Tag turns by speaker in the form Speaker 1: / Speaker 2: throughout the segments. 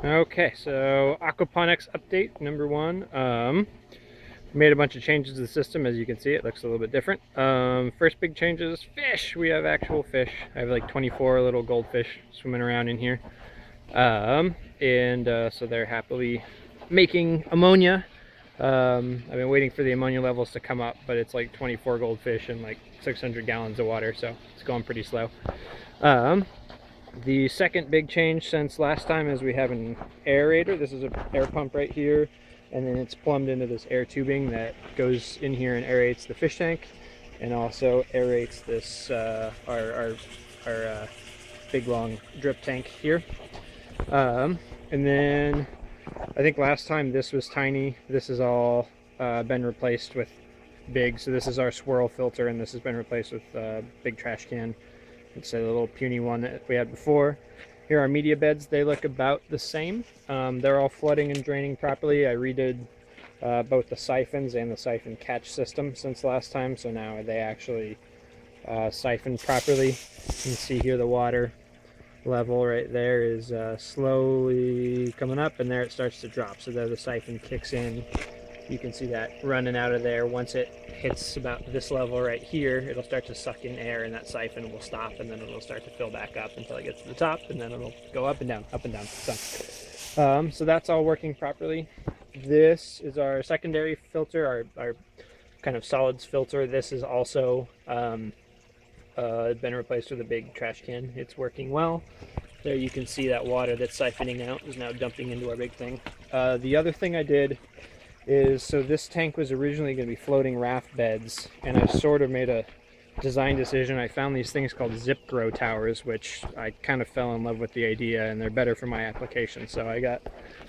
Speaker 1: Okay, so aquaponics update number one. Made a bunch of changes to the system. As you can see, it looks a little bit different. First big change is fish. We have actual fish. I have like 24 little goldfish swimming around in here. So they're happily making ammonia. I've been waiting for the ammonia levels to come up, but it's like 24 goldfish and like 600 gallons of water, so it's going pretty slow. The second big change since last time is we have an aerator. This is an air pump right here, and then it's plumbed into this air tubing that goes in here and aerates the fish tank, and also aerates this our big long drip tank here. And then I think last time this was tiny. This has all been replaced with big. So this is our swirl filter, and this has been replaced with big trash can. It's a little puny one that we had before. Here are media beds. They look about the same. They're all flooding and draining properly. I redid both the siphons and the siphon catch system since last time, so now they actually siphon properly. You can see here the water level right there is slowly coming up, and there it starts to drop. So there the siphon kicks in. You can see that running out of there. Once it hits about this level right here, it'll start to suck in air, and that siphon will stop, and then it'll start to fill back up until it gets to the top, and then it'll go up and down, up and down. So that's all working properly. This is our secondary filter, our kind of solids filter. This is also been replaced with a big trash can. It's working well. There you can see that water that's siphoning out is now dumping into our big thing. The other thing I did is, so this tank was originally going to be floating raft beds, and I sort of made a design decision. I found these things called zip grow towers, which I kind of fell in love with the idea, and they're better for my application, so I got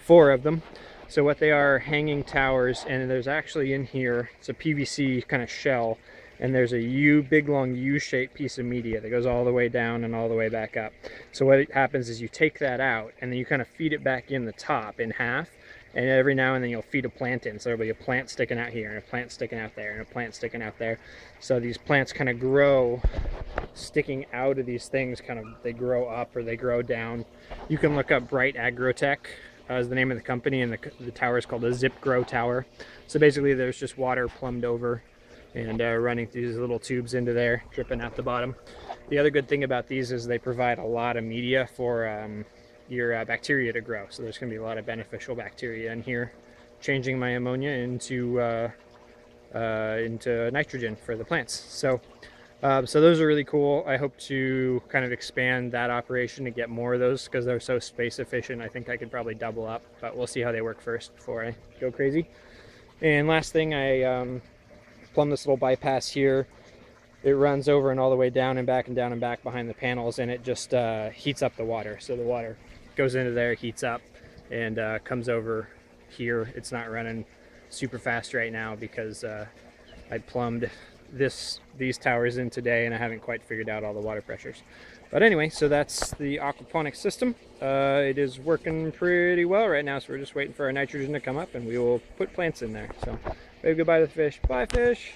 Speaker 1: 4 of them. So what they are, hanging towers, and there's actually in here, it's a PVC kind of shell, and there's a big long U-shaped piece of media that goes all the way down and all the way back up. So what happens is you take that out, and then you kind of feed it back in the top in half, and every now and then you'll feed a plant in. So there'll be a plant sticking out here, and a plant sticking out there, and a plant sticking out there. So these plants kind of grow, sticking out of these things, they grow up or they grow down. You can look up Bright Agrotech is the name of the company, and the tower is called a Zip Grow Tower. So basically there's just water plumbed over and running through these little tubes into there, dripping out the bottom. The other good thing about these is they provide a lot of media for your bacteria to grow. So there's going to be a lot of beneficial bacteria in here, changing my ammonia into nitrogen for the plants. So those are really cool. I hope to kind of expand that operation to get more of those because they're so space efficient. I think I could probably double up, but we'll see how they work first before I go crazy. And last thing, I plumb this little bypass here. It runs over and all the way down and back and down and back behind the panels, and it just heats up the water. So the water goes into there, heats up, and comes over here. It's not running super fast right now because I plumbed these towers in today, and I haven't quite figured out all the water pressures. But anyway, so that's the aquaponics system. It is working pretty well right now, so we're just waiting for our nitrogen to come up, and we will put plants in there. So wave goodbye to the fish. Bye, fish!